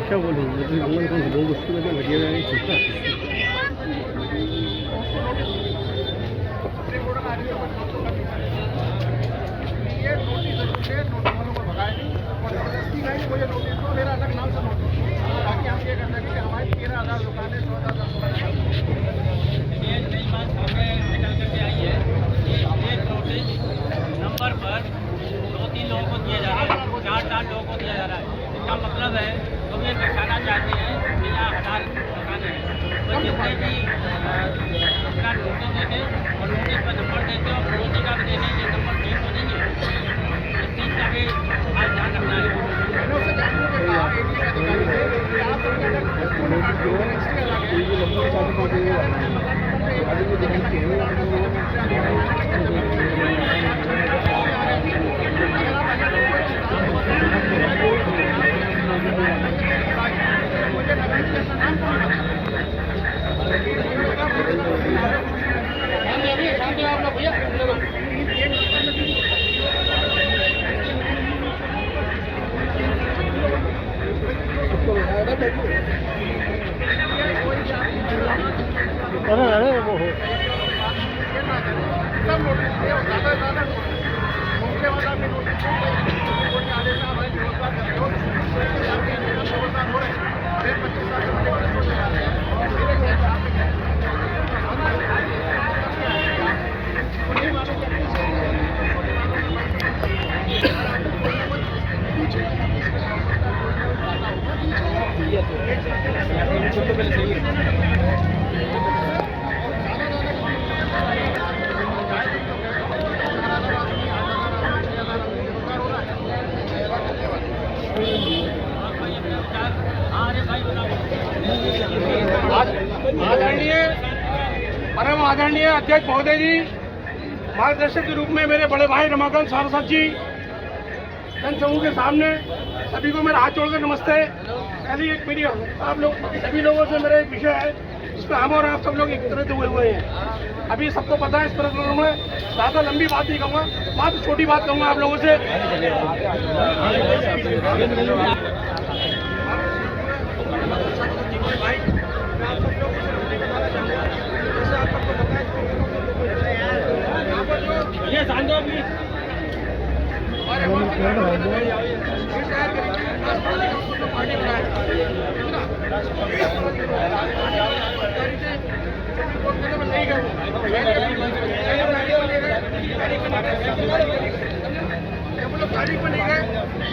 क्या बोलूँ दो वस्तु में घटिया नहीं छूटता। मुझे नोटिस को मेरा अलग नाम से नोटिस ताकि हम ये कर सकें कि हमारी 13,000 दुकानें 14,000 नंबर पर 2-3 लोगों को दिया जा रहा है, 4-4 लोगों को दिया जा रहा है। इसका मतलब है तो ये दिखाना चाहते हैं कि यहाँ 1000 दुकानें हैं, तो जितने भी अपना नोटिस देंगे और नोटिस पर नंबर देते और पड़ोसी का भी देंगे, ये नंबर चेंज हो जाएंगे। इस चीज़ का भी आज ध्यान रखना है। अरे वो हो सब नोटिस दिए और ज़्यादा से ज़्यादा मुख्य वाला भी नोटिस कोर्ट के आदेश में हमारी व्यवस्था कर रहे हो व्यवस्था हो रहे हैं 25 साल से बड़े बड़े छोटे आ रहे हैं आदरणीय परम आदरणीय अध्यक्ष महोदय जी, मार्गदर्शक के रूप में मेरे बड़े भाई रमाकांत सारस्वत जी, जनसमूह के सामने सभी को मेरा हाथ जोड़कर नमस्ते। पहले एक मेरी आप लोग सभी लोगों से मेरा एक विषय है जिसमें हम और आप सब लोग एकत्रित हुए हैं। अभी सबको पता है इस प्रकरण में ज़्यादा लंबी बात नहीं कहूँगा, मात्र छोटी बात कहूँगा आप लोगों से। ये सांदो प्लीज पार्टी बनाया नहीं कर तारीख में नहीं गए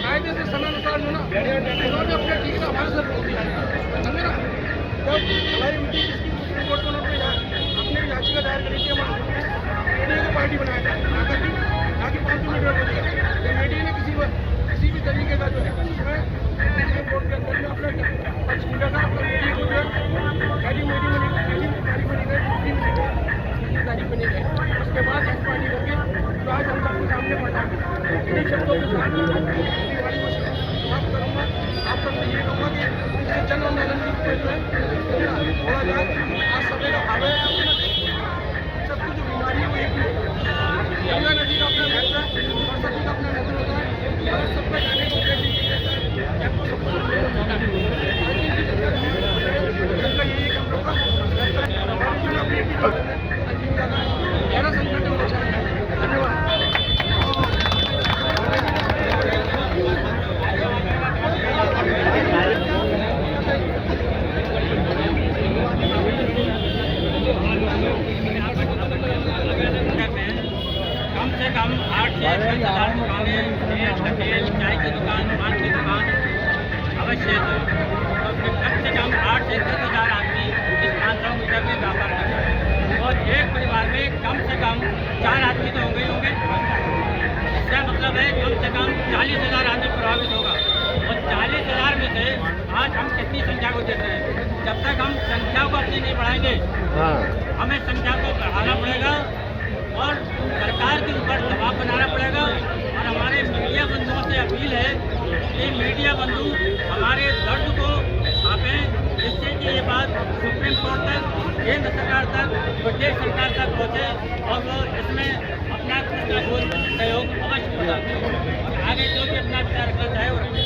कायदे से समय अनुसार ना उन्होंने अपने ठीक है हमारे सर रोक दिया समझे ना। जब हमारी मीटिंग सुप्रीम कोर्ट को अपने याचिका दायर करी थी हमारे को पार्टी बनाया था ताकि 5 मीटर हो जाए मीडिया ने किसी भी तरीके का जो है उसमें सुप्रीम कोर्ट के अंदर में अपना पक्ष पूरा था अपना मीडिया को जो है पहली मीटिंग में तारीख में नहीं गए दूसरी तारीख में नहीं गए उसके बाद इस पार्टी करके तो आज हम सबके सामने पढ़ा इन्हीं शब्दों के साथ वाली को समाप्त करूँगा। आप सबसे ये कहूँगा कि जन आंदोलन की जो है थोड़ा जाए आज समय का भाव है सबको जो बीमारी है वो एक गंगा नदी का अपना महत्व है सरस्वती का अपना महत्व होता है और सब पे जाने को आपको सबको यही काम होगा गहरा संकट होना चाहिए। धन्यवाद। कम से कम 8 से 10,000 दुकानें, चाय की दुकान, पान की दुकान अवश्य है। तो कम से कम 8 से 10,000 आदमी इस 500 मीटर में व्यापार कर रहे हैं और एक परिवार में कम से कम 4 आदमी तो होंगे ही होंगे। इसका मतलब है कम से कम 40,000 आदमी प्रभावित होगा और 40,000 में से आज हम कितनी संख्या को देते हैं। जब तक हम संख्या को अपनी नहीं बढ़ाएंगे हमें संख्या को बढ़ाना पड़ेगा और सरकार के ऊपर दबाव बनाना पड़ेगा। और हमारे मीडिया बंधुओं से अपील है कि मीडिया बंधु हमारे दर्द को छापें जिससे कि ये बात सुप्रीम कोर्ट तक, केंद्र सरकार तक, प्रदेश सरकार तक पहुँचे और वो इसमें अपना सहयोग अवश्य आगे जो भी अपना विचार रखना चाहे वो रखे।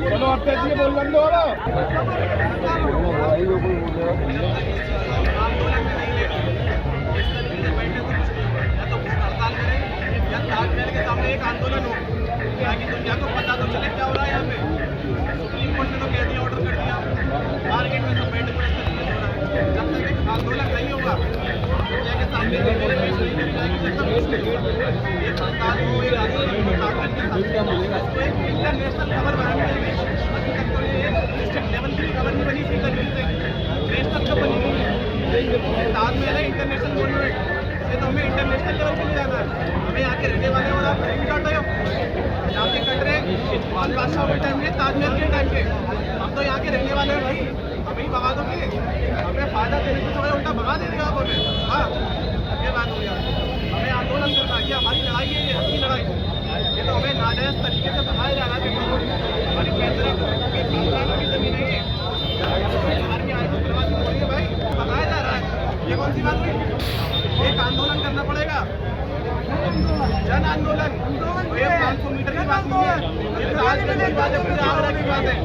चलो अब तक ये बोल बंद हो रहा के सामने एक आंदोलन हो ताकि दुनिया को पता तो चले क्या हो रहा है यहाँ पे। सुप्रीम कोर्ट ने तो कह दिया, ऑर्डर कर दिया, मार्केट में सब बैठ जब तक एक आंदोलन नहीं होगा दुनिया के सामने एक हड़ताल हो, एक आंदोलन हो, एक इंटरनेशनल खबर बनानी चाहिए। अभी तक तो ये डिस्ट्रिक्ट लेवल की खबर नहीं बनी, नेशनल कब बनी? ताजमहल है इंटरनेशनल मॉन्यूमेंट, ये तो हमें इंटरनेशनल लेवल पे ले जाना है। हमें यहाँ के रहने वाले और आप नहीं काट रहे हो, यहाँ पे कट रहे मोहन बादशाह के टाइम में, ताजमहल के टाइम पे। हम तो यहाँ के रहने वाले हैं भाई, हमें ही भगा दोगे, हमें फायदा देने की थोड़ा उल्टा भगा देंगे आप हमें। हाँ ये बात हो गया, हमें आंदोलन करना है, हमारी लड़ाई है, ये हमारी लड़ाई। ये तो हमें नाजायज तरीके से भगाया जा रहा है। हमारी पैतरा की जमीन है, भाई भगाया जा रहा है। ये कौन सी बात हुई? एक आंदोलन करना पड़ेगा, जन आंदोलन। ये 500 मीटर की बात नहीं है, ये ताजमहल की बात है, पूरे आगरा की बात है।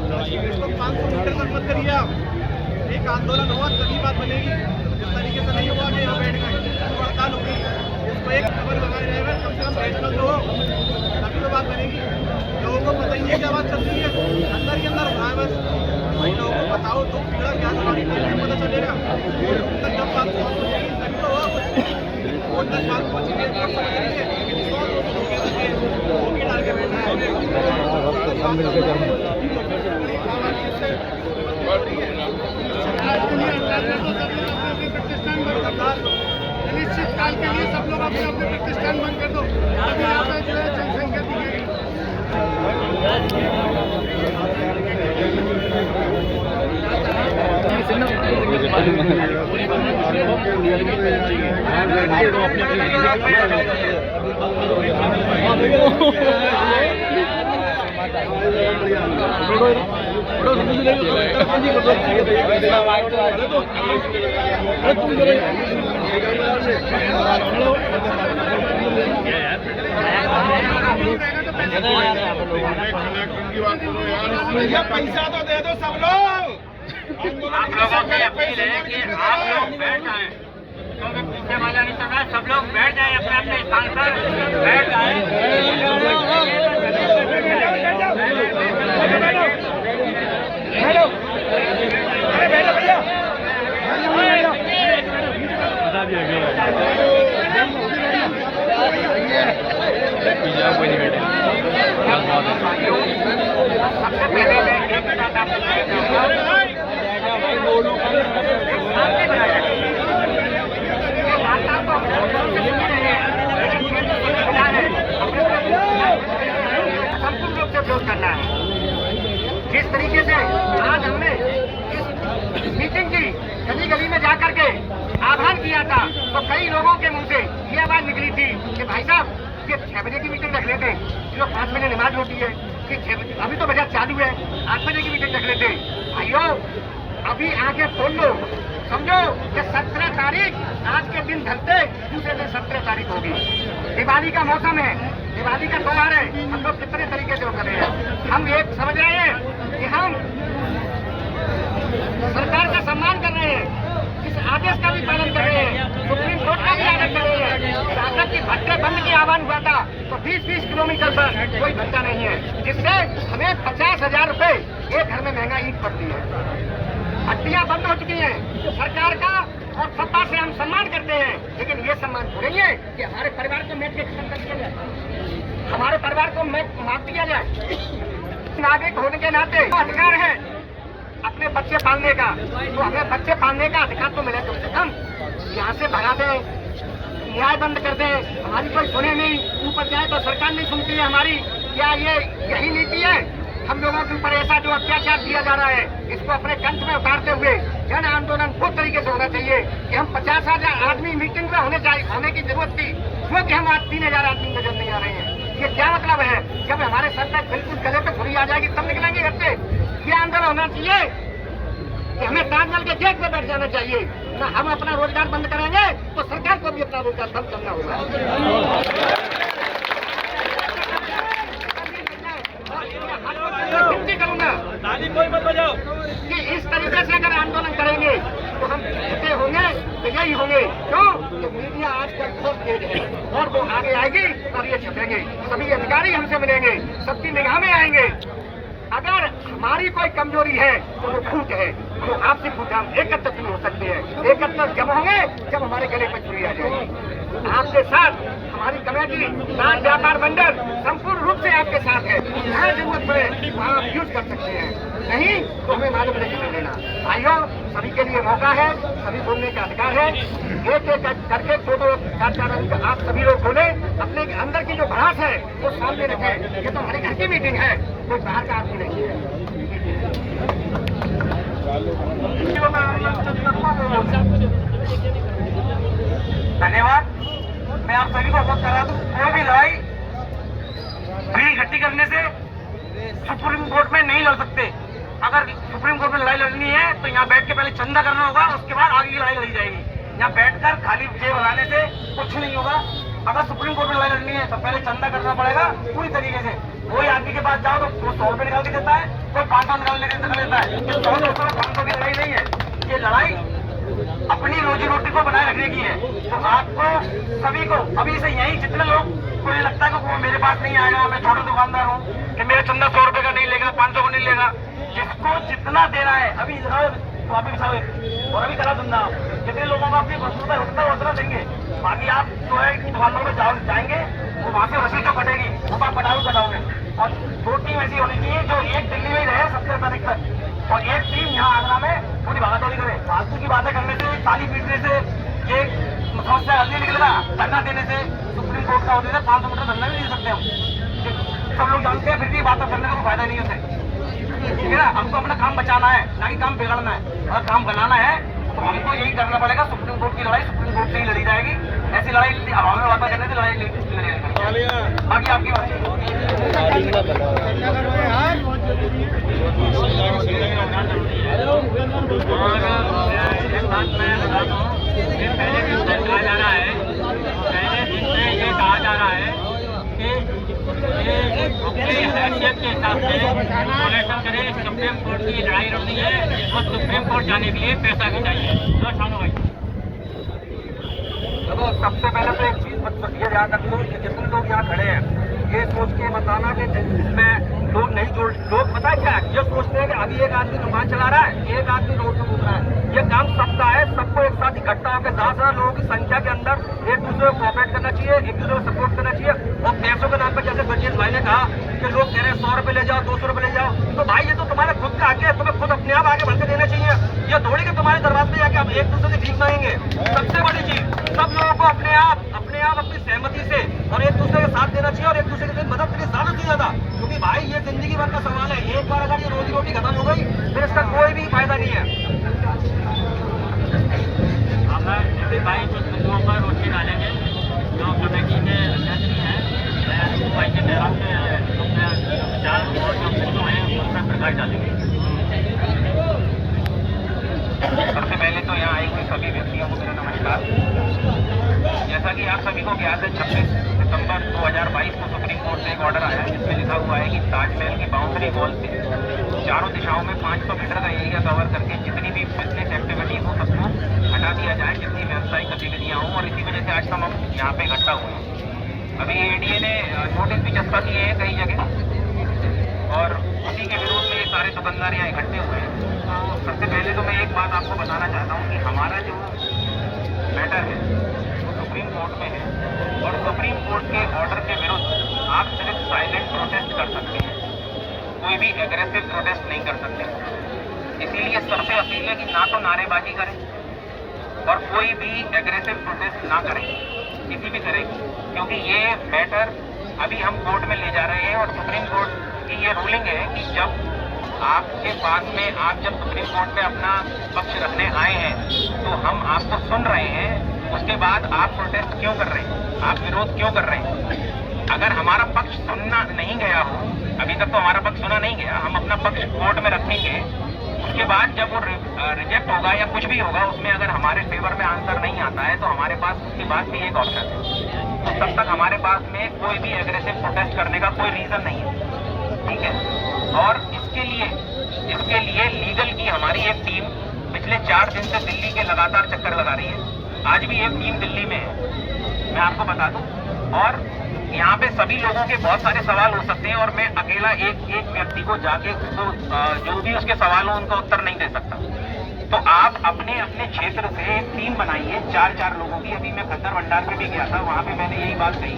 इसको 500 मीटर तक मत करिए आप। एक आंदोलन हुआ तभी बात बनेगी, इस तरीके से नहीं हुआ कि यहाँ बैठ गए तो हड़ताल होगी। इसको एक खबर लगाए जाएगा, कम से कम नेशनल तो हो तभी तो बात बनेगी। लोगों को पता ही नहीं क्या बात चल रही है, अंदर ही अंदर हो रहा है बस। भाई लोगों को बताओ तो पीड़ा क्या तुम्हारी पता चलेगा। जब बात पहुँचेगी तभी तो होगा कुछ। और तक बात पहुँचेगी तो समझ लीजिए 100-200 लोग डाल के बैठा है। अनिश्चितकाल के लिए सब लोग अपने अपने प्रतिष्ठान बंद कर दो, अभी यहाँ पे जो है जनसंख्या दिखेगी। पैसा तो दे दो सब लोग। आप लोगों की अपील है कि आप लोग बैठ जाएं, क्योंकि पीछे वाला नहीं चल रहा है। सब लोग बैठ जाएं अपने अपने स्थान पर, बैठ जाएं। सबसे पहले मैं एक बात आपको संपूर्ण रूप से विरोध करना है। जिस तरीके से आज हमने इस मीटिंग की गली गली में जाकर के आह्वान किया था, तो कई लोगों के मुंह से ये आवाज निकली थी कि भाई साहब ये 6 बजे की मीटिंग रख लेते, जो 5 बजे नमाज होती है, कि अभी तो बजट चालू है, 8 बजे की मीटिंग रख लेते। भाइयों अभी आगे खोल लो, समझो कि 17 तारीख आज के दिन ढलते दूसरे दिन 17 तारीख होगी। दिवाली का मौसम है, दिवाली का त्योहार है, हम लोग कितने तरीके से वो कर रहे हैं। हम एक समझ रहे हैं कि हम सरकार का सम्मान कर रहे हैं, इस आदेश का भी पालन कर रहे हैं, सुप्रीम कोर्ट का भी आदेश कर रहे हैं। शासक की भट्टे बंद की आह्वान हुआ था तो 20-20 किलोमीटर पर कोई भट्टा नहीं है, जिससे हमें 50,000 रुपए एक घर में महंगा ईंट पड़ती है। भट्टियां बंद हो चुकी हैं। सरकार का और सत्ता से हम सम्मान करते हैं, लेकिन ये सम्मान थोड़ी है कि हमारे परिवार को मैच के खत्म कर दिया जाए, हमारे परिवार को मैच मार दिया जाए। नागरिक होने के नाते अधिकार है अपने बच्चे पालने का, तो हमें बच्चे पालने का अधिकार तो मिले। कम से कम यहाँ से भगा दें, न्याय बंद कर दें, हमारी कोई सुने नहीं, ऊपर जाए तो सरकार नहीं सुनती है हमारी। क्या ये यही नीति है? हम लोगों के ऊपर ऐसा जो अत्याचार किया जा रहा है, इसको अपने कंठ में उतारते हुए जन आंदोलन बहुत तरीके से होना चाहिए कि हम 50,000 आदमी मीटिंग में होने की जरूरत थी, जो कि हम आज 3,000 आदमी नजर नहीं आ रहे हैं। ये क्या मतलब है? जब हमारे सर तक बिल्कुल गले पे छुरी आ जाएगी तब निकलेंगे घर से। ये आंदोलन होना चाहिए कि हमें ताजमहल के गेट पे बैठ जाना चाहिए। ना हम अपना रोजगार बंद करेंगे तो सरकार को भी अपना रोजगार बंद करना होगा। करूंगा कोई मत बजाओ कि इस तरीके से अगर आंदोलन करेंगे तो हम जीते होंगे तो यही होंगे। क्यों? तो मीडिया आजकल बहुत तेज है और वो आगे आएगी और ये छपेंगे, सभी अधिकारी हमसे मिलेंगे, सबकी निगाह में आएंगे। अगर हमारी कोई कमजोरी है तो वो फूट है, तो आपसे फूट हम एकत्र नहीं हो सकते हैं। एकत्र जब होंगे जब हमारे गले पर छुरी आ जाएगी। आपके साथ हमारी कमेटी राज्य व्यापार मंडल संपूर्ण रूप से आपके साथ है। जहाँ जरूरत पड़े वहाँ आप यूज कर सकते हैं, नहीं तो हमें मालूम नहीं लेना। भाइयों, सभी के लिए मौका है, सभी बोलने का अधिकार है। एक एक करके फोटो चार आप सभी लोग बोले, अपने अंदर की जो भड़ास है वो सामने रखें। ये तो हमारी घर की मीटिंग है, कोई बाहर का आदमी नहीं है। धन्यवाद। मैं आप सभी को अवगत करा दूं, कोई भी लड़ाई भीड़ इकट्ठी करने से सुप्रीम कोर्ट में नहीं लड़ सकते। अगर सुप्रीम कोर्ट में लड़ाई लड़नी है तो यहाँ बैठ के पहले चंदा करना होगा, उसके बाद आगे की लड़ाई लड़ी जाएगी। यहाँ बैठकर खाली जेब बनाने से कुछ नहीं होगा। अगर सुप्रीम कोर्ट में लड़ाई लड़नी है तो पहले चंदा करना पड़ेगा पूरी तरीके से। कोई आदमी के पास जाओ तो वो 100 रुपये निकाल के देता है, कोई 500 निकालने के देता है। 100-200-500 की लड़ाई नहीं है, ये लड़ाई अपनी रोजी रोटी को बनाए रखने की है। तो आपको सभी को अभी से यही जितने लोग को ये लगता है कि वो मेरे पास नहीं आएगा, मैं छोटा दुकानदार हूँ, कि मेरा चंदा 100 रुपये का नहीं लेगा, 500 को नहीं लेगा, जिसको जितना देना है अभी दिखाओ तो अभी दिखाओ और अभी करा दूंगा। जितने लोगों को अपनी वस्तु का उतना देंगे। बाकी आप जो है दुकानों में जाएंगे वो वहाँ से रसीद जो कटेगी वो आप कटाओगे। और 2 टीम ऐसी होनी चाहिए जो एक दिल्ली में ही रहे सबसे ज्यादा दिक्कत, और एक टीम यहाँ आगरा में पूरी भागादौड़ी करे। फालतू की बातें करने से, ताली पीटने से ये समस्या हल नहीं निकलेगा। धरना देने से सुप्रीम कोर्ट का होते थे 500 मीटर धरना भी दे सकते हम, सब लोग जानते हैं, फिर भी बात करने का कोई फायदा नहीं होता। ठीक है ना, हमको अपना काम बचाना है, ना कि काम बिगाड़ना है। और काम बनाना है तो हमको यही करना पड़ेगा। सुप्रीम कोर्ट की लड़ाई सुप्रीम कोर्ट से ही लड़ी जाएगी। ऐसी लड़ाई आवाम में वादा करने से लड़ाई बाकी आपकी बात कहा जा रहा है, पहले दिन से ये कहा जा रहा है कि अपनी हैसियत के हिसाब से कलेक्शन करे। सुप्रीम कोर्ट की लड़ाई लड़नी है और सुप्रीम कोर्ट जाने के लिए पैसा भी चाहिए। तो शानू भाई, देखो, सबसे पहले तो एक चीज ये ध्यान रख लो कि जितने लोग यहाँ खड़े हैं ये सोच के बताना कि इसमें लोग नहीं जोड़, लोग पता है क्या ये सोचते हैं कि अभी एक आदमी दुकान चला रहा है, एक आदमी रोड में घूम रहा है। ये काम सबका है, सबको एक साथ इकट्ठा होकर ज्यादा लोगों की संख्या के अंदर एक दूसरे को कोऑपरेट करना चाहिए, एक दूसरे को सपोर्ट करना चाहिए। और पैसों के नाम पर जैसे बलजीत भाई ने कहा कि लोग कह रहे हैं 100 रुपये ले जाओ, 200 रुपये ले जाओ, तो भाई ये तो तुम्हारे खुद का आगे है, तुम्हें खुद अपने आप आगे बढ़कर देना चाहिए। ये थोड़ी कि तुम्हारे दरवाजे पे जाके आप एक दूसरे से भीख मांगेंगे। सबसे बड़ी चीज सब लोगों को अपने आप अपनी सहमति से और एक दूसरे के साथ देना चाहिए और एक दूसरे की मदद करनी ज्यादा से ज्यादा। क्योंकि भाई ये जिंदगी भर का सवाल है, एक बार अगर ये रोजी रोटी खत्म हो गई फिर इसका कोई भी फायदा नहीं है। भाई कुछ बिंदुओं पर रोशनी डालेंगे जो कमेटी के अध्यक्ष हैं भाई के बहराव से अपने विचार और जो बिंदु हैं उन पर प्रकाश डालेंगे। सबसे पहले तो यहाँ आए हुए सभी व्यक्तियों को मेरा नमस्कार। जैसा कि आप सभी को ज्ञात है, 26 सितंबर 2022 को सुप्रीम कोर्ट से एक ऑर्डर आया है जिसमें लिखा हुआ है कि ताजमहल की बाउंड्री वॉल से चारों दिशाओं में 500 मीटर का एरिया कवर करके जितनी भी बिजनेस एक्टिविटीज हो सबको हटा दिया जाए, जितनी व्यावसायिक गतिविधियाँ हों। और इसी वजह से आज हम यहाँ पे इकट्ठा हुए हैं। अभी एडीए ने नोटिस भी चस्पा किए हैं कई जगह और उसी के विरोध में ये सारे दुकानदार यहाँ इकट्ठे हुए हैं। तो सबसे पहले तो मैं एक बात आपको बताना चाहता हूँ कि हमारा जो मैटर है वो सुप्रीम कोर्ट में है और सुप्रीम कोर्ट के ऑर्डर के विरुद्ध आप सिर्फ साइलेंट प्रोटेस्ट कर सकते हैं, कोई भी एग्रेसिव प्रोटेस्ट नहीं कर सकते। इसीलिए सबसे अपील है कि ना तो नारेबाजी करें और कोई भी एग्रेसिव प्रोटेस्ट ना करें किसी भी तरह की, क्योंकि ये मैटर अभी हम कोर्ट में ले जा रहे हैं और सुप्रीम कोर्ट की ये रूलिंग है कि जब आपके पास में आप जब सुप्रीम कोर्ट में अपना पक्ष रखने आए हैं तो हम आपको सुन रहे हैं, उसके बाद आप प्रोटेस्ट क्यों कर रहे हैं, आप विरोध क्यों कर रहे हैं। अगर हमारा पक्ष सुनना नहीं गया हो, अभी तक तो हमारा पक्ष सुना नहीं गया, हम अपना पक्ष कोर्ट में रखेंगे उसके बाद जब वो रिजेक्ट होगा या कुछ भी होगा, उसमें अगर हमारे फेवर में आंसर नहीं आता है तो हमारे पास उसके बाद भी एक ऑप्शन है। तो तब तक हमारे पास में कोई भी एग्रेसिव प्रोटेस्ट करने का कोई रीज़न नहीं है, ठीक है। और इसके लिए लीगल की हमारी एक टीम पिछले 4 दिन से दिल्ली के लगातार चक्कर लगा रही है। आज भी एक टीम दिल्ली में है, मैं आपको बता दूं। और यहाँ पे सभी लोगों के बहुत सारे सवाल हो सकते हैं और मैं अकेला एक व्यक्ति को जाके उसको जो भी उसके सवाल हो उनका उत्तर नहीं दे सकता। तो आप अपने क्षेत्र से एक टीम बनाइए 4 लोगों की। अभी मैं खद्दर भंडार पे भी गया था, वहाँ पे मैंने यही बात कही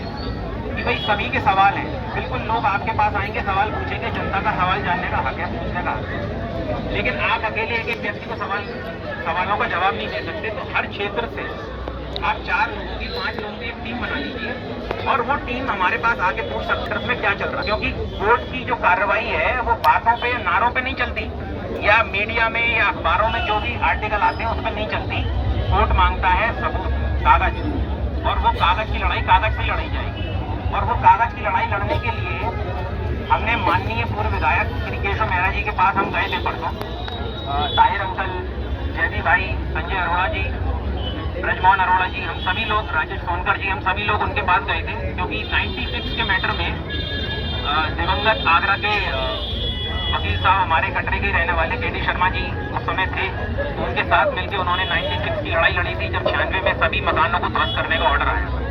कि भाई सभी के सवाल हैं, बिल्कुल लोग आपके पास आएंगे, सवाल पूछेंगे, जनता का सवाल जानने का हक है, पूछने का हक है। लेकिन आप अकेले एक व्यक्ति को सवालों का जवाब नहीं दे सकते। तो हर क्षेत्र से आप 4 लोगों की 5 लोगों की एक टीम बना लीजिए और वो टीम हमारे पास आके पूछ सकते हैं उसमें क्या चल रहा है। क्योंकि कोर्ट की जो कार्रवाई है वो बातों पे, नारों पे नहीं चलती, या मीडिया में या अखबारों में जो भी आर्टिकल आते हैं उस पर नहीं चलती। कोर्ट मांगता है सबूत, कागज, और वो कागज की लड़ाई कागज से लड़ी जाएगी। और वो कागज की लड़ाई लड़ने के लिए हमने माननीय पूर्व विधायक श्री केशव मेहरा जी के पास हम गए थे परसों। ताहिर अंकल, जयदी भाई, संजय अरोड़ा जी, ब्रजमोहन अरोड़ा जी, हम सभी लोग, राजेश सोनकर जी, हम सभी लोग उनके पास गए थे। क्योंकि 96 के मैटर में दिवंगत आगरा के वकील साहब, हमारे कटरे के रहने वाले के डी शर्मा जी उस समय थे। तो उनके साथ मिलकर उन्होंने 96 की लड़ाई लड़ी थी जब 96 में सभी मकानों को ध्वस्त करने का ऑर्डर आया।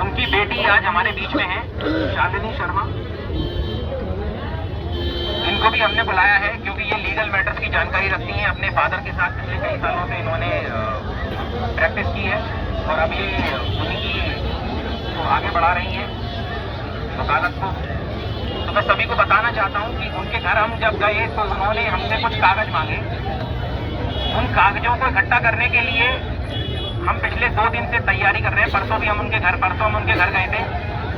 उनकी बेटी आज हमारे बीच में है, शालिनी शर्मा। इनको भी हमने बुलाया है क्योंकि ये लीगल मैटर्स की जानकारी रखती हैं। अपने फादर के साथ पिछले कई सालों से इन्होंने प्रैक्टिस की है और अब ये उन्हीं की तो आगे बढ़ा रही हैं वकालत को। तो मैं सभी को बताना चाहता हूं कि उनके घर हम जब गए तो उन्होंने हमसे कुछ कागज मांगे। उन कागजों को इकट्ठा करने के लिए हम पिछले 2 दिन से तैयारी कर रहे हैं। परसों हम उनके घर गए थे।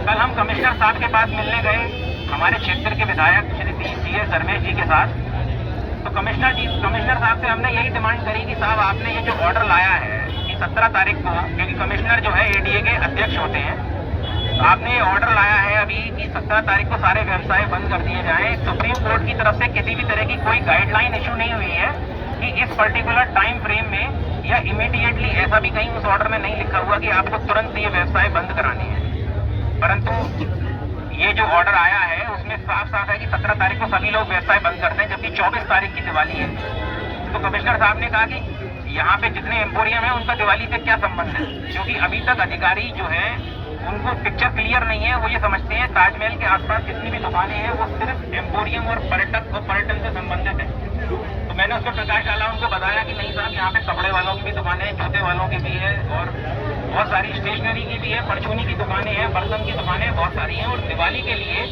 कल हम कमिश्नर साहब के पास मिलने गए, हमारे क्षेत्र के विधायक श्री CS धर्मेश जी के साथ। तो कमिश्नर साहब से हमने यही डिमांड करी कि साहब आपने ये जो ऑर्डर लाया है कि 17 तारीख को, क्योंकि कमिश्नर जो है ADA के अध्यक्ष होते हैं, तो आपने ये ऑर्डर लाया है अभी कि 17 तारीख को सारे व्यवसाय बंद कर दिए जाएं। सुप्रीम कोर्ट की तरफ से किसी भी तरह की कोई गाइडलाइन इशू नहीं हुई है कि इस पर्टिकुलर टाइम फ्रेम में या इमीडिएटली, ऐसा भी कहीं उस ऑर्डर में नहीं लिखा हुआ कि आपको तुरंत ये व्यवसाय बंद कराने हैं। परंतु ये जो ऑर्डर आया है उसमें साफ है कि 17 तारीख को सभी लोग व्यवसाय बंद करते हैं, जबकि 24 तारीख की दिवाली है। तो कमिश्नर साहब ने कहा कि यहाँ पे जितने एम्पोरियम है उनका दिवाली से क्या संबंध है, क्योंकि अभी तक अधिकारी जो है उनको पिक्चर क्लियर नहीं है। वो ये समझते हैं ताजमहल के आसपास जितनी भी दुकानें हैं वो सिर्फ एम्पोरियम और पर्यटन से संबंधित है। तो मैंने उसको प्रकाश डाला, उनको बताया कि नहीं साहब, यहाँ पे कपड़े वालों की भी दुकानें हैं, जूते वालों की भी है, और बहुत सारी स्टेशनरी की भी है, परचूनी की दुकानें हैं, बर्तन की दुकानें बहुत सारी हैं। और दिवाली के लिए,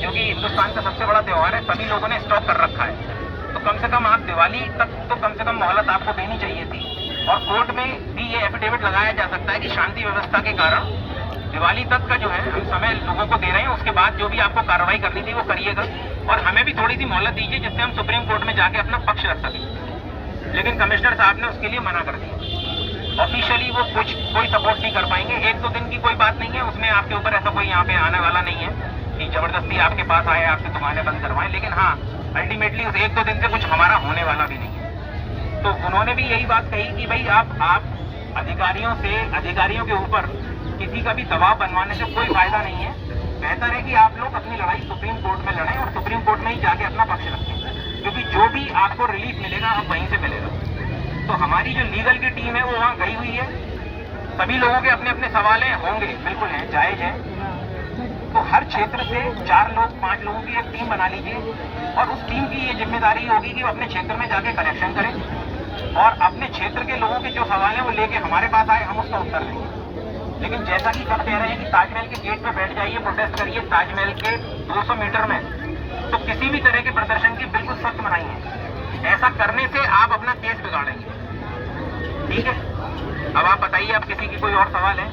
क्योंकि हिंदुस्तान का सबसे बड़ा त्यौहार है, सभी लोगों ने स्टॉक कर रखा है। तो कम से कम आप दिवाली तक तो कम से कम मोहलत आपको देनी चाहिए थी। और कोर्ट में भी ये एफिडेविट लगाया जा सकता है कि शांति व्यवस्था के कारण दिवाली तक का जो है हम समय लोगों को दे रहे हैं, उसके बाद जो भी आपको कार्रवाई करनी थी वो करिएगा और हमें भी थोड़ी सी मोहलत दीजिए जिससे हम सुप्रीम कोर्ट में जाके अपना पक्ष रख सकें। लेकिन कमिश्नर साहब ने उसके लिए मना कर दिया। ऑफिशियली वो कोई सपोर्ट नहीं कर पाएंगे। 1-2 दिन की कोई बात नहीं है, उसमें आपके ऊपर ऐसा कोई यहाँ पे आने वाला नहीं है कि जबरदस्ती आपके पास आए, आपकी दुकानें बंद करवाएं। लेकिन हाँ, अल्टीमेटली उस 1-2 दिन से कुछ हमारा होने वाला भी नहीं है। तो उन्होंने भी यही बात कही कि भाई आप अधिकारियों के ऊपर किसी का भी दबाव बनवाने से कोई फायदा नहीं है। बेहतर है कि आप लोग अपनी लड़ाई सुप्रीम कोर्ट में लड़ें और सुप्रीम कोर्ट में ही जाके अपना पक्ष रखें, क्योंकि जो भी आपको रिलीफ मिलेगा आप वहीं से मिलेगा। तो हमारी जो लीगल की टीम है वो वहाँ गई हुई है। सभी लोगों के अपने अपने सवाल होंगे, बिल्कुल हैं, जायज हैं। तो हर क्षेत्र से 4 लोग 5 लोगों की एक टीम बना लीजिए और उस टीम की ये जिम्मेदारी होगी कि वो अपने क्षेत्र में जाके कलेक्शन करें और अपने क्षेत्र के लोगों के जो सवाल हैं वो लेके हमारे पास आए, हम उसका उत्तर देंगे। लेकिन जैसा कि सब कह रहे हैं कि ताजमहल के गेट पे बैठ जाइए, प्रोटेस्ट करिए ताजमहल के 200 मीटर में, तो किसी भी तरह के प्रदर्शन की बिल्कुल सख्त मनाही है। ऐसा करने से आप अपना केस बिगाड़ेंगे। ठीक है, अब आप बताइए, आप किसी की कोई और सवाल है?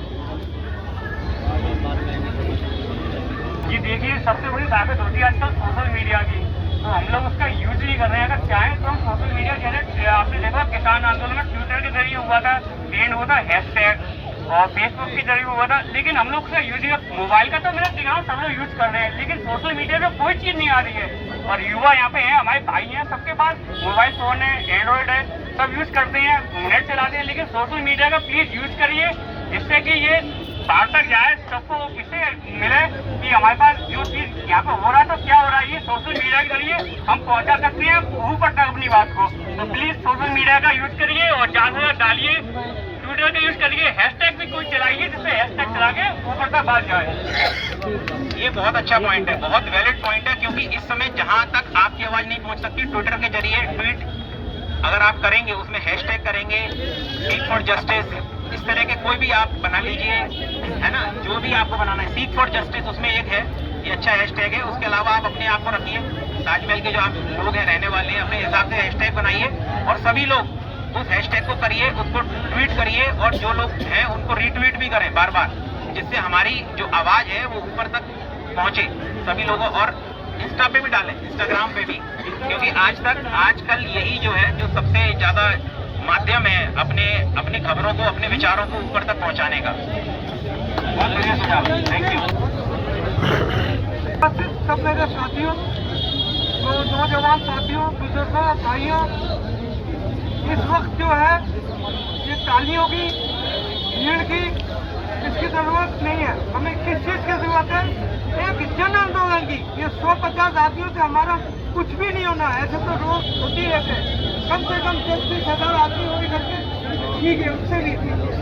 जी देखिए, सबसे बड़ी ताकत होती है आजकल सोशल मीडिया की, तो हम लोग उसका यूज नहीं कर रहे हैं। अगर चाहें तो हम सोशल मीडिया जैसे आपने देखा किसान आंदोलन में ट्विटर के जरिए हुआ था, ट्रेंड होता हैशटैग, और फेसबुक के जरिए हुआ था, लेकिन हम लोग से यूज मोबाइल का तो मैंने दिखा सब लोग यूज कर रहे हैं, लेकिन सोशल मीडिया पे कोई चीज़ नहीं आ रही है। और युवा यहाँ पे हैं, हमारे भाई हैं, सबके पास मोबाइल फ़ोन है, एंड्रॉयड है, सब यूज करते हैं, नेट चलाते हैं, लेकिन सोशल मीडिया का प्लीज़ यूज करिए, जिससे कि ये बाहर तक जाए, सबको इससे मिले कि हमारे पास जो चीज़ यहाँ पे हो रहा है तो क्या हो रहा है, ये सोशल मीडिया के जरिए हम पहुँचा सकते हैं ऊपर तक अपनी बात को। तो प्लीज़ सोशल मीडिया का यूज करिए और ज़्यादा से ज़्यादा डालिए, ट्विटर का यूज करिए, हैशटैग भी कोई चलाइए जिससे हैशटैग चला के ऊपर तक बात जाए। ये बहुत अच्छा पॉइंट है, बहुत वैलिड पॉइंट है, क्योंकि इस समय जहां तक आपकी आवाज नहीं पहुंच सकती, ट्विटर के जरिए ट्वीट अगर आप करेंगे, उसमें हैशटैग करेंगे, सीक फॉर जस्टिस, इस तरह के कोई भी आप बना लीजिए, है ना, जो भी आपको बनाना है, सीक फॉर जस्टिस उसमें एक है, ये अच्छा हैशटैग है। उसके अलावा आप अपने आप को रखिए, ताजमहल के जो आप लोग हैं, रहने वाले हैं, अपने हिसाब से हैशटैग बनाइए और सभी लोग उस हैशटैग को करिए, उसको ट्वीट करिए और जो लोग हैं उनको रीट्वीट भी करें बार बार, जिससे हमारी जो आवाज है वो ऊपर तक पहुंचे सभी लोगों। और इंस्टा पे भी डालें, इंस्टाग्राम पे भी, क्योंकि आजकल यही जो है जो सबसे ज्यादा माध्यम है अपनी खबरों को, अपने विचारों को ऊपर तक पहुंचाने का। बहुत बढ़िया सुझाव, थैंक यू। सब मेरे साथियों, नौजवान साथियों, बुजुर्गों, भाइयों, इस वक्त जो है ये तालियों की, भीड़ की, इसकी जरूरत नहीं है। हमें किस चीज़ की जरूरत है? एक जन आंदोलन की। ये 150 आदमियों से हमारा कुछ भी नहीं होना है, ऐसे तो रोज होती रहते हैं। कम से कम 30,000 आदमी हो करके ठीक है, उससे भी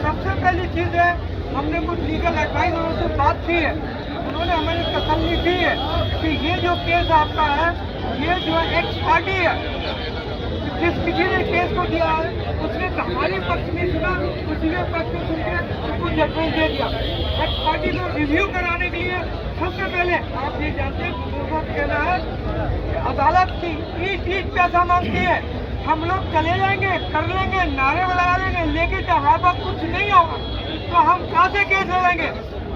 सबसे पहली चीज़ है, हमने कुछ लीगल एडवाइजरों से बात की है, उन्होंने हमें तसल्ली दी है कि ये जो केस आपका है, ये जो एक्स पार्टी है, जिस किसी ने केस को दिया है उसने हमारी पक्ष नहीं सुना, उसने पक्ष को सुन के उसको जजमेंट दे दिया। एक्स पार्टी को रिव्यू कराने के लिए सबसे पहले आप ये जानते हैं, बुजुर्गों का कहना है अदालत की ईट पैसा मांगती है, हम लोग चले जाएंगे, कर लेंगे, नारे लगा लेंगे, लेकिन जब हमारे पास कुछ नहीं होगा तो हम कहाँ से केस लड़ेंगे?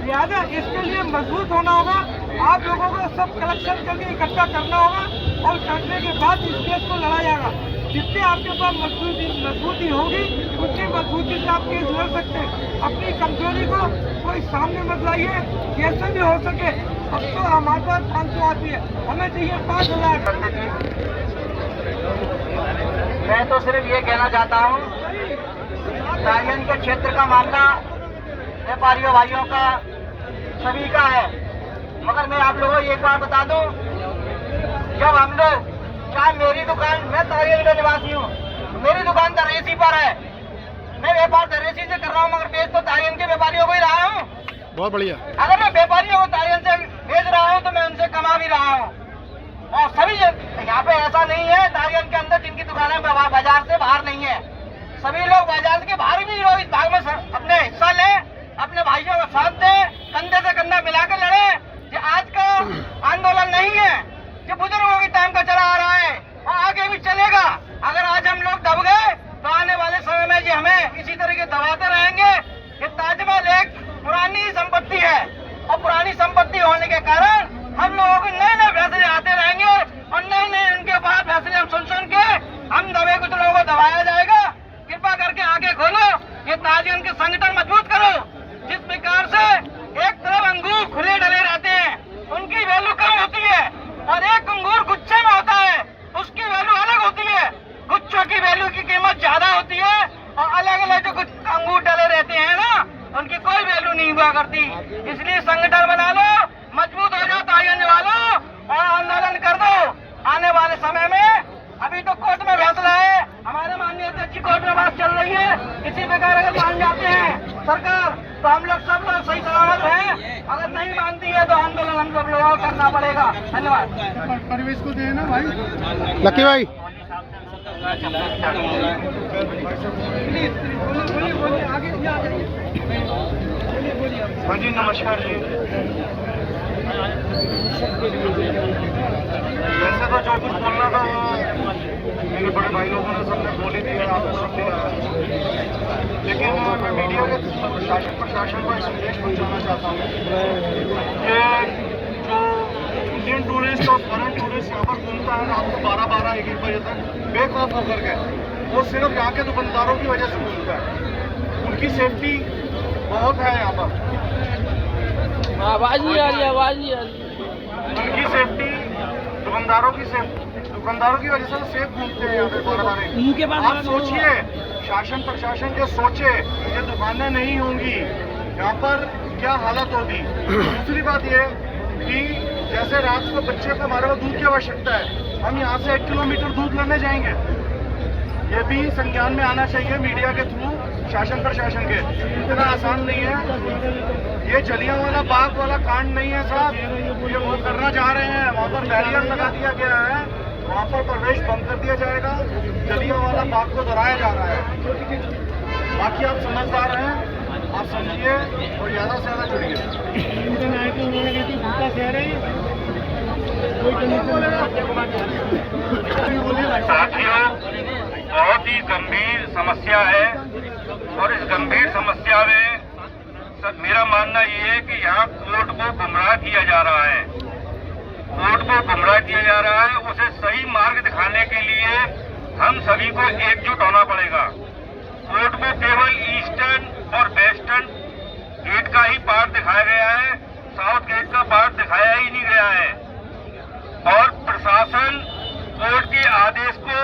लिहाजा इसके लिए मजबूत होना होगा, आप लोगों को सब कलेक्शन करके इकट्ठा करना होगा और करने के बाद इस केस को लड़ा जाएगा। जितने आपके पास मजबूती होगी उतनी मजबूती से आप केस लड़ सकते हैं। अपनी कमजोरी को कोई सामने मत लाइए, कैसे भी हो सके। अब तो हमारे पास 500 आदमी है, हमें चाहिए 5,000। मैं तो सिर्फ ये कहना चाहता हूँ, सायन के क्षेत्र का मामला व्यापारियों भाइयों का सभी का है, मगर मैं आप लोगों को एक बात बता दूं, जब हम लोग, चाहे मेरी दुकान, मैं तारियन का निवासी हूँ, मेरी दुकान दरेसी पर है, मैं व्यापार दरेसी से कर रहा हूँ, मगर बेच तो तारियन के व्यापारियों को ही रहा हूँ। बहुत बढ़िया। अगर मैं व्यापारियों को तारियन से बेच रहा हूँ तो मैं उनसे कमा भी रहा हूँ। और सभी यहाँ पे ऐसा नहीं है तारियन के अंदर जिनकी दुकानें बाजार से बाहर नहीं है, सभी लोग बाजार के बाहर भी इस भाग में अपने हिस्सा लें, अपने भाइयों का साथ दें, कंधे से कंधा मिलाकर लड़े। ये आज का आंदोलन नहीं है, ये बुजुर्गों के टाइम का चला आ रहा है और आगे भी चलेगा। अगर आज हम लोग दब गए तो आने वाले समय में ये हमें इसी तरीके दबाते रहेंगे। ये ताजमहल एक पुरानी संपत्ति है और पुरानी संपत्ति होने के कारण हम लोगों को नए नए फैसले आते रहेंगे और नए नए उनके बाद फैसले हम सुन के हम दबे कुछ लोगों को दबाया जाएगा। कृपा करके आगे खोलो, ये ताजमहल के संगठन मजबूत करो। जिस प्रकार से एक तरफ अंगूर खुले डले रहते हैं, उनकी वैल्यू कम होती है और एक अंगूर गुच्छे में होता है, उसकी वैल्यू अलग होती है। गुच्छों की वैल्यू की कीमत ज्यादा होती है और अलग अलग जो कुछ अंगूर डले रहते हैं ना, उनकी कोई वैल्यू नहीं हुआ करती। इसलिए संगठन बना लो, मजबूत हो जाओ ताजमहल वालों और आंदोलन कर दो। आने वाले समय में अभी तो कोर्ट में फैसला है, हमारे माननीय अध्यक्ष की कोर्ट में बात चल रही है, इसी प्रकार अगर मान जाते हैं सरकार तो हम लोग सब लोग सही सलामत हैं। अगर नहीं मानती है तो आंदोलन हम सब लोगों को करना पड़ेगा। धन्यवाद। परिवेश को देना भाई, लकी भाई। बोलिए आगे भी आ जाइए। हाँ जी, नमस्कार जी। वैसे तो जो कुछ बोलना था वो मेरे बड़े भाई लोगों ने सबने बोल ही दिया, आपको सब दिया, लेकिन मैं मीडिया के प्रशासन को एक संदेश पहुंचाना चाहता हूँ कि जो इंडियन टूरिस्ट और फॉरेन टूरिस्ट यहाँ पर घूमता है रात को 12-12, 1-1 बजे तक बेखौफ होकर के, वो सिर्फ यहाँ के दुकानदारों की वजह से घूमता है। उनकी सेफ्टी बहुत है यहाँ पर। आवाज नहीं आ रही, आवाज नहीं आ रही। उनकी सेफ्टी, दुकानदारों की सेफ्टी, दुकानदारों की वजह से वो सेफ घूमते हैं यहाँ पे बार-बार। मुंह के पास आप सोचिए, शासन प्रशासन जो सोचे ये दुकानें नहीं होंगी यहाँ पर क्या हालत होगी। दूसरी बात ये कि जैसे रात को बच्चे को हमारे को दूध की आवश्यकता है, हम यहाँ से 1 किलोमीटर दूध लेने जाएंगे, ये भी संज्ञान में आना चाहिए मीडिया के थ्रू शासन प्रशासन के। इतना आसान नहीं है, ये जलियांवाला बाग वाला कांड नहीं है साहब, ये वो करना चाह रहे हैं। वहाँ पर बैरियर लगा दिया गया है, वहाँ पर प्रवेश बंद कर दिया जाएगा, जलियांवाला बाग को दोहराया जा रहा है। बाकी आप समझदार हैं, आप समझिए और ज़्यादा से ज़्यादा जुड़िए। साथियों, बहुत ही गंभीर समस्या है और इस गंभीर समस्या में मेरा मानना ये है कि यहाँ कोर्ट को गुमराह किया जा रहा है। कोर्ट को गुमराह किया जा रहा है, उसे सही मार्ग दिखाने के लिए हम सभी को एकजुट होना पड़ेगा। कोर्ट को केवल ईस्टर्न और वेस्टर्न गेट का ही पार्ट दिखाया गया है, साउथ गेट का पार्ट दिखाया ही नहीं गया है। और प्रशासन कोर्ट के आदेश को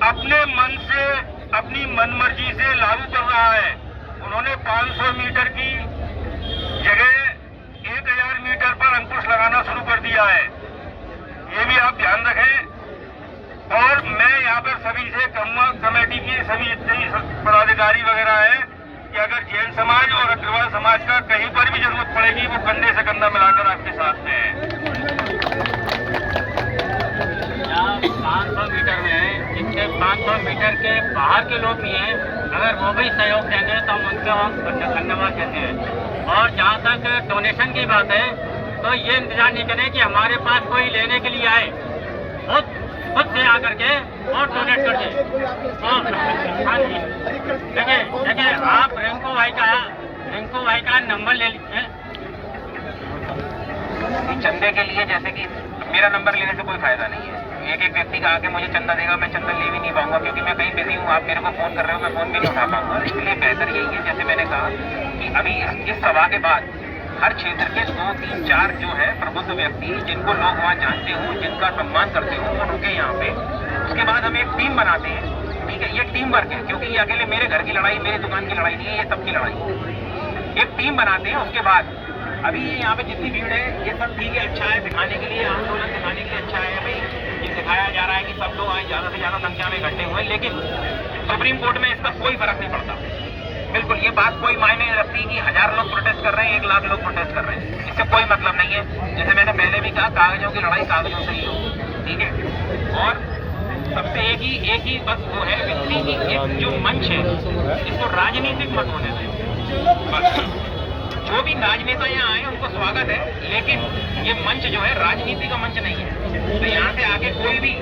अपने मन से, अपनी मनमर्जी से लागू कर रहा है। उन्होंने 500 मीटर की जगह 1000 मीटर पर अंकुश लगाना शुरू कर दिया है, ये भी आप ध्यान रखें। और मैं यहाँ पर सभी से कहूँगा, कमेटी के सभी जितने पदाधिकारी वगैरह हैं, कि अगर जैन समाज और अग्रवाल समाज का कहीं पर भी जरूरत पड़ेगी, वो कंधे से कंधा मिलाकर आपके साथ में है। 500 मीटर में है, जिसके 500 मीटर के बाहर के लोग भी हैं, अगर वो भी सहयोग देंगे तो हम उनका हम धन्यवाद कहते हैं। और जहाँ तक डोनेशन की बात है, तो ये इंतजार नहीं करें कि हमारे पास कोई लेने के लिए आए, खुद से आकर के और डोनेट कर दे। हाँ जी, देखिए आप रिंकू भाई का नंबर ले लीजिए। चंदे के लिए जैसे कि मेरा नंबर लेने से कोई फायदा नहीं है। एक व्यक्ति का आके मुझे चंदा देगा, मैं चंदा ले भी नहीं पाऊंगा, क्योंकि मैं कहीं बिजी हूँ। आप मेरे को फोन कर रहे हो, मैं फोन भी नहीं उठा पाऊंगा। इसलिए बेहतर यही है, जैसे मैंने कहा कि अभी इस सभा के बाद हर क्षेत्र के 2, 3, 4 जो है प्रबुद्ध व्यक्ति, जिनको लोग वहाँ जानते हो, जिनका सम्मान करते हो, वो रुके यहाँ पे। उसके बाद हम एक टीम बनाते हैं, ठीक है, ये टीम वर्क है, क्योंकि ये अकेले मेरे घर की लड़ाई, मेरी दुकान की लड़ाई नहीं है, ये सबकी लड़ाई है। एक टीम बनाते हैं। उसके बाद अभी यहाँ पे जितनी भीड़ है, ये सब ठीक है, अच्छा है, दिखाने के लिए, आंदोलन दिखाने के लिए अच्छा है। भाई ये दिखाया जा रहा है कि सब लोग आए, ज़्यादा से ज़्यादा संख्या में इकट्ठे हुए, लेकिन सुप्रीम कोर्ट में इसका कोई फर्क नहीं पड़ता। बिल्कुल ये बात कोई मायने नहीं रखती कि 1000 लोग प्रोटेस्ट कर रहे हैं, 1 लाख लोग प्रोटेस्ट कर रहे हैं, इससे कोई मतलब नहीं है। जैसे मैंने पहले भी कहा, कागजों की लड़ाई कागजों से ही हो, ठीक है। और सबसे एक ही बस वो है व्यक्ति की, एक जो मंच है, इसको राजनीतिक मत होने दें। जो भी राजनेता यहाँ आए उनको स्वागत है, लेकिन ये मंच जो है राजनीति का मंच नहीं है। तो यहाँ से आगे कोई भी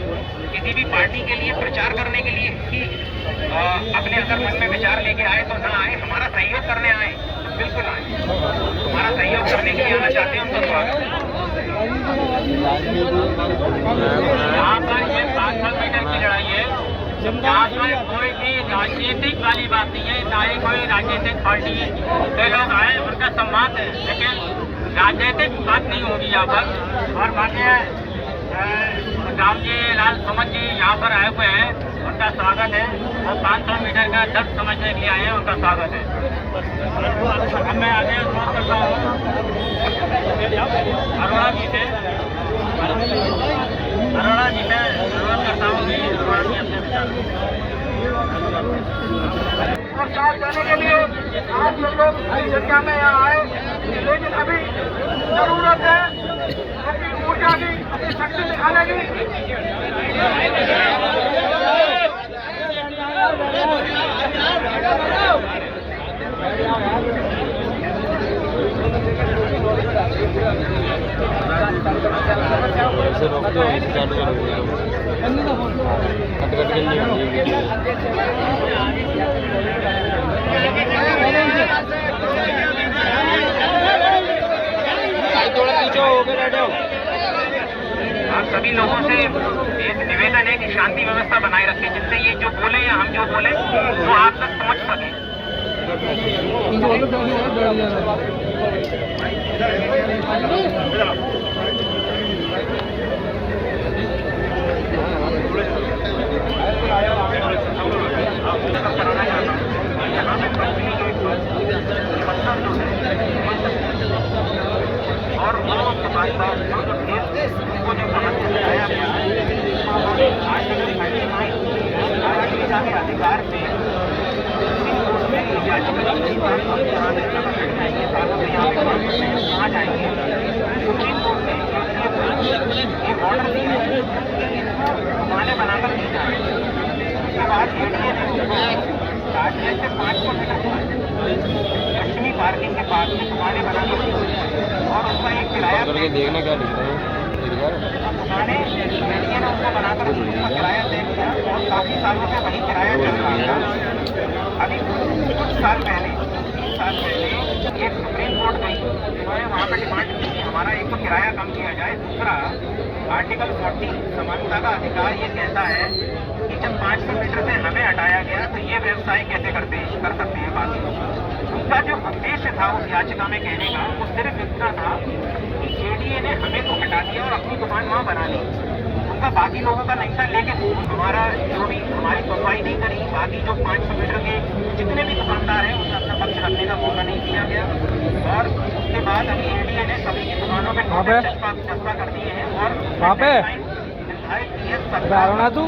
किसी भी पार्टी के लिए प्रचार करने के लिए ही अपने अंदर मन में विचार लेके आए तो ना आए, हमारा सहयोग करने आए तो बिल्कुल आए। हमारा सहयोग करने के लिए आना चाहते हैं, उनका स्वागत है। यहाँ पर ये 500 मीटर की लड़ाई है, यहाँ पर कोई भी राजनीतिक वाली बात नहीं है, ना ही कोई राजनीतिक पार्टी के लोग आए, उनका सम्मान है, लेकिन राजनीतिक बात नहीं होगी यहाँ पर। और माननीय राम जी लाल सुमन जी यहाँ पर आए हुए हैं, उनका स्वागत है। और 500 मीटर का दर्द समझने के लिए आए हैं, उनका स्वागत है। मैं आगे अनुरोध करता हूँ अरोड़ा जी से अनुरोध करता हूँ कि अरोड़ा जी अपने विचार और साथ देने के लिए आप लोग बड़ी संख्या में यहाँ आए, लेकिन अभी जरूरत है अपनी ऊर्जा की, अपनी शक्ति दिखाने की। आप सभी लोगों से एक निवेदन है कि शांति व्यवस्था बनाए रखें, जिससे ये जो बोले या हम जो बोले वो आप तक पहुंच सके। और उसके बाद उनको जो कहा गया अधिकार से कहाँ जाएंगे सुप्रीम कोर्ट ने ये ऑर्डर दिया है माने बनाकर नहीं जाए। उसके बाद एडीए ने राजगीर से 500 मीटर पश्चिमी पार्किंग के पास में दुकानें बनाकर और उसका एक किराया देखना क्या लिख रहे हैं दुकानें एडीए ने उसको बनाकर उसका किराया तय किया और काफी सालों से वही किराया चल रहा था। अभी कुछ साल पहले एक सुप्रीम कोर्ट गई, उन्होंने वहाँ पर डिमांड की कि हमारा एक तो किराया कम किया जाए, दूसरा आर्टिकल 40 समानता का अधिकार ये कहता है कि जब 500 मीटर से हमें हटाया गया तो ये व्यवसाय कैसे कर सकते हैं बाकी लोग। उनका जो उद्देश्य था उस याचिका में कहने का वो सिर्फ इतना था कि एडीए ने हमें तो हटा दिया और अपनी दुकान वहाँ बना ली, उनका बाकी लोगों का नहीं था। लेकिन हमारा जो भी हमारी सुनवाई नहीं करी, बाकी जो 500 मीटर के जितने भी दुकानदार हैं उन्हें अपना पक्ष रखने का मौका नहीं दिया गया और उसके बाद अभी एडीए ने सभी की दुकानों में चस्पा कर दिए हैं और वहाँ पे तू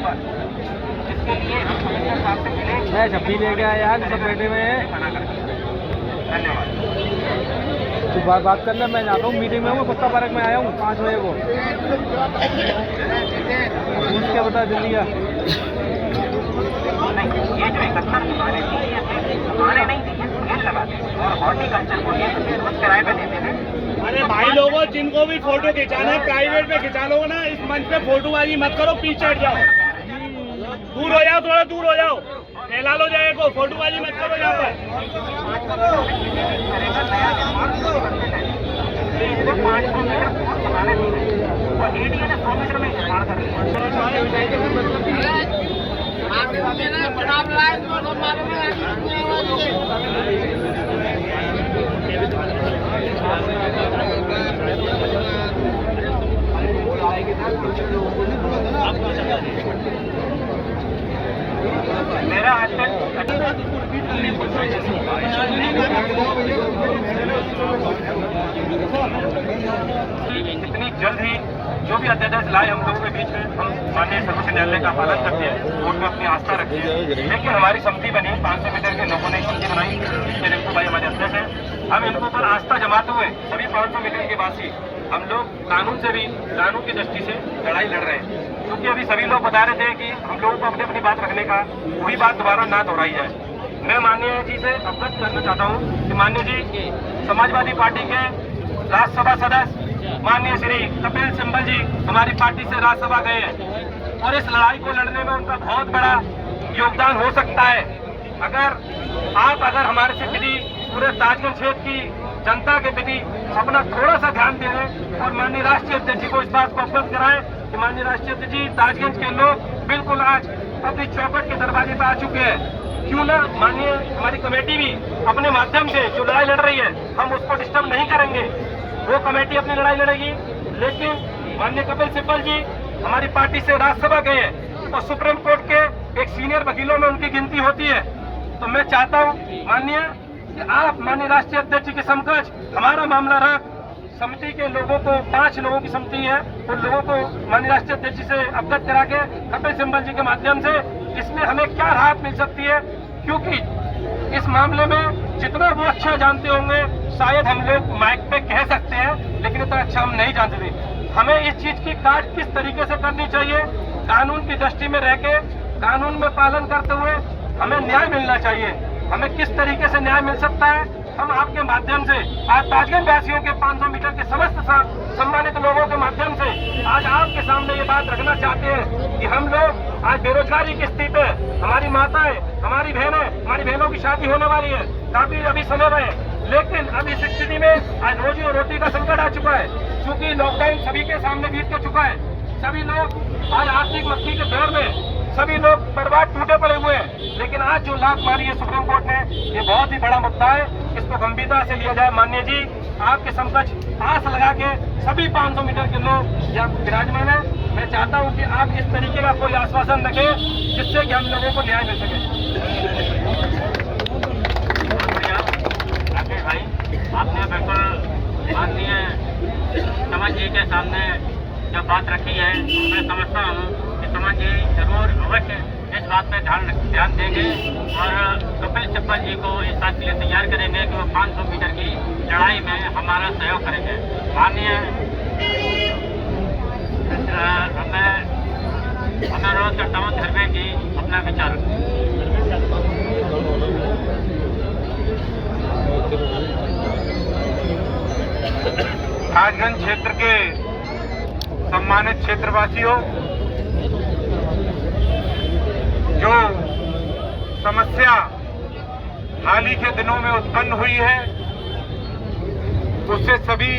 जिसके लिए हम कमिश्नर साहब से मिले, मैं छब्बी ले गया यार सब बैठे हुए हैं। मना कर दिया। धन्यवाद। तू बात कर ले, मैं जाता हूँ मीटिंग में हूँ, कुत्ता पार्क में आया हूँ 5 बजे को। पूछ के बता जल्दी आ। नहीं, ये जो 71 दुकानें थी ये दुकानें नहीं थी, ठेल लगाते और हॉर्टिकल्चर को ये रोज किराए पे देते थे। अरे भाई लोगों, जिनको भी फोटो खिंचाना है प्राइवेट में खिंचा लो ना, इस मंच पे फोटोबाजी मत करो, पीछे हट जाओ, दूर हो जाओ, थोड़ा दूर हो जाओ, फैला लो जगह को, फोटोबाजी मत करो यहाँ पर। एडीए ने 100 मीटर में निर्माण कर लिया। मेरा आज तक इतनी जल्द ही जो भी अध्यादेश लाए हम लोगों के बीच में, हम माननीय सर्वोच्च न्यायालय का पालन करते हैं, कोर्ट में अपनी आस्था रखते हैं। लेकिन हमारी समिति बनी 500 मीटर के लोगों ने समिति बनाई, इसके रिंकू भाई हमारे अध्यक्ष हैं। हम इनको पर आस्था जमाते हुए सभी 500 मीटर के वासी हम लोग कानून की दृष्टि से लड़ाई लड़ रहे हैं, क्योंकि अभी सभी लोग बता रहे थे कि हम लोगों को अपनी बात रखने का, वही बात दोबारा ना दोहराई जाए। मैं माननीय जी से अवगत करना चाहता हूँ कि माननीय जी समाजवादी पार्टी के राज्यसभा सदस्य माननीय श्री कपिल सिब्बल जी हमारी पार्टी से राज्यसभा गए हैं और इस लड़ाई को लड़ने में उनका बहुत बड़ा योगदान हो सकता है। अगर हमारे से प्रति पूरे ताजगंज क्षेत्र की जनता के प्रति अपना थोड़ा सा ध्यान दे रहे और माननीय राष्ट्रीय अध्यक्ष जी को इस बात को अवगत कराएं कि माननीय राष्ट्रीय अध्यक्ष जी, ताजगंज के लोग बिल्कुल आज अपनी चौखट के दरवाजे पर आ चुके हैं, क्यों ना माननीय हमारी कमेटी भी अपने माध्यम से जो लड़ाई लड़ रही है हम उसको डिस्टर्ब नहीं करेंगे, वो कमेटी अपनी लड़ाई लड़ेगी। लेकिन माननीय कपिल सिब्बल जी हमारी पार्टी से राज्यसभा गए हैं और सुप्रीम कोर्ट के एक सीनियर वकीलों में उनकी गिनती होती है, तो मैं चाहता हूँ माननीय कि आप माननीय राष्ट्रीय अध्यक्ष के समकक्ष हमारा मामला रख समिति के लोगों को, 5 लोगों की समिति है, उन लोगों को माननीय राष्ट्रीय अध्यक्ष से अवगत करा के कपिल सिब्बल जी के माध्यम से इसमें हमें क्या राहत मिल सकती है, क्योंकि इस मामले में जितना वो अच्छा जानते होंगे शायद हम लोग माइक पे कह सकते हैं, लेकिन इतना अच्छा हम नहीं जानते थे। हमें इस चीज की काट किस तरीके से करनी चाहिए, कानून की दृष्टि में रह के कानून में पालन करते हुए हमें न्याय मिलना चाहिए। हमें किस तरीके से न्याय मिल सकता है, हम आपके माध्यम से आज ताजगंज वासियों के 500 मीटर के समस्त सम्मानित लोगों के माध्यम से आज आपके सामने ये बात रखना चाहते हैं कि हम लोग आज बेरोजगारी की स्थिति पे, हमारी माताएं, हमारी बहनों की शादी होने वाली है, काफी अभी समय में, लेकिन अब इस स्थिति में आज रोजी और रोटी का संकट आ चुका है, क्योंकि लॉकडाउन सभी के सामने बीत के चुका है। सभी लोग आज आर्थिक मक्खी के दौर में सभी लोग बर्बाद टूटे पड़े हुए हैं। लेकिन आज जो लात मारी है सुप्रीम कोर्ट ने, ये बहुत ही बड़ा मुद्दा है, इसको गंभीरता से लिया जाए। माननीय जी, आपके समकक्ष आस लगा के सभी 500 मीटर के लोग यहाँ विराजमान है। मैं चाहता हूँ कि आप इस तरीके का कोई आश्वासन रखें जिससे कि हम लोगों को न्याय मिल सके। राकेश भाई, आपने बिल्कुल माननीय समझ जी के सामने जब बात रखी है, मैं समझता हूँ कि समझ जी जरूर अवश्य इस बात पे ध्यान देंगे और कपिल सिब्बल जी को इस बात के लिए तैयार करेंगे कि वो 500 मीटर की लड़ाई में हमारा सहयोग करेंगे। माननीय मैं अनुरोध करता हूँ धर्मेश जी अपना विचार। राजगंज क्षेत्र के सम्मानित क्षेत्रवासियों, जो समस्या हाल ही के दिनों में उत्पन्न हुई है उससे सभी